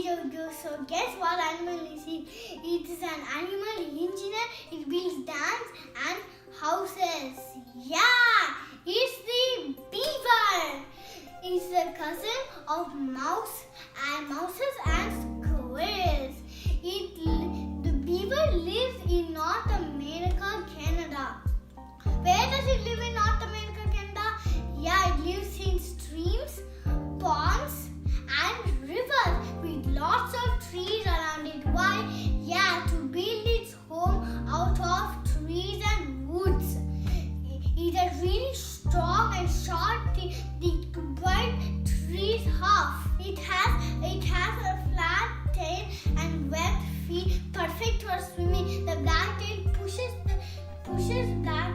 So guess what animal is it? It is an animal engineer. It builds dams and houses. Yeah, it's the beaver. It's the cousin of mouses and squirrels. The beaver lives in North America, Canada. Where does it live in North America, Canada? Yeah, it lives in streams, ponds, and rivers with lots of trees around it. Why? Yeah, to build its home out of trees and woods. It has really strong and short teeth. It could bite trees half. It has a flat tail and webbed feet, perfect for swimming. The black tail pushes that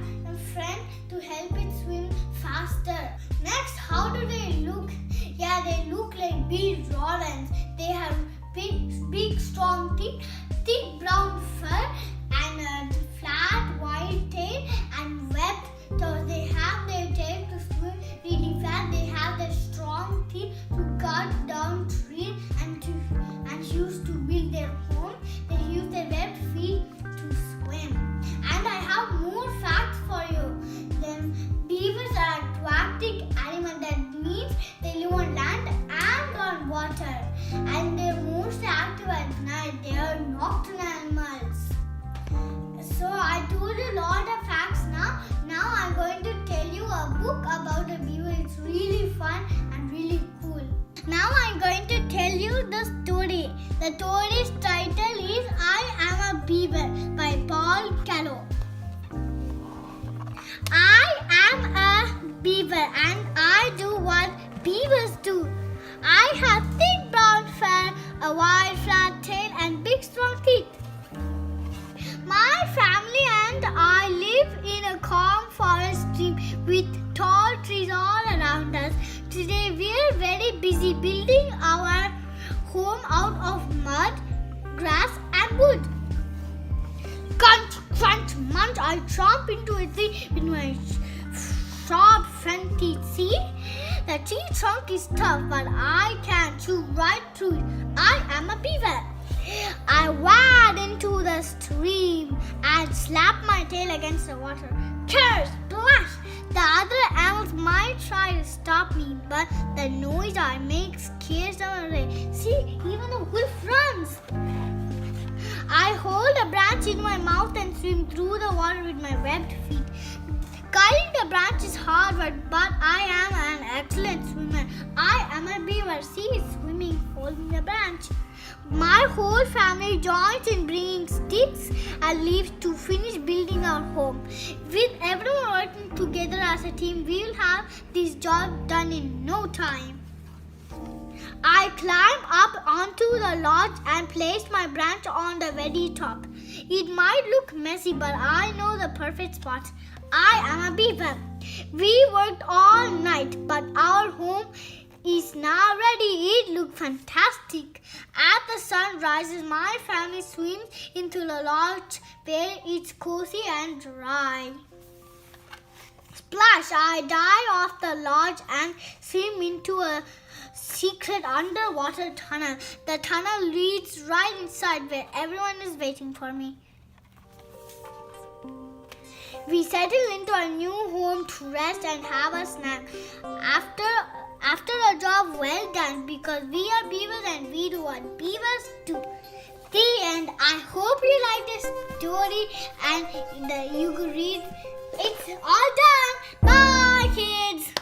friend to help it swim faster. Next, how do they look? Yeah, they look like big rodents. They have big strong teeth, thick brown fur, and a flat white tail and webbed. So they have their tail to swim really fast. They have their strong teeth to cut down trees and use to build their home. They use their webbed feet to swim. And I have more facts for you. Beavers are aquatic animals. That means they live on land and on water. And they're mostly active at night. They are nocturnal animals. So I told you a lot of facts now. Now I'm going to tell you a book about a beaver. It's really fun and really cool. Now I'm going to tell you the story. The story's title is I Am a Beaver by Paul Callow. I am a beaver and I do what beavers do. I have thick brown fur, a wide flat tail and big strong teeth. My family and I live in a calm forest stream with tall trees all around us. Today we are very busy building our home out of mud, grass and wood. Crunch, crunch, munch, I chomp into a tree with my sharp front teeth. See? The tree trunk is tough, but I can chew right through it. I am a beaver. I wade into the stream and slap my tail against the water. Curse! Splash! The other animals might try to stop me, but the noise I make scares them away. See, even the wolf runs. I hold a branch in my mouth and swim through the water with my webbed feet. Cutting the branch is hard, but I am an excellent swimmer. I am a beaver. See, it's swimming, holding the branch. My whole family joins in bringing sticks and leaves to finish building our home. With everyone working together as a team, we will have this job done in no time. I climb up onto the lodge and place my branch on the very top. It might look messy, but I know the perfect spot. I am a beaver. We worked all night, but our home is now ready. It looks fantastic. As the sun rises, my family swims into the lodge where it's cozy and dry. Splash! I dive off the lodge and swim into a secret underwater tunnel. The tunnel leads right inside where everyone is waiting for me. We settle into our new home to rest and have a snack. After a job well done, because we are beavers and we do what beavers do. The end. I hope you like this story and you could read. It's all done. Bye, kids.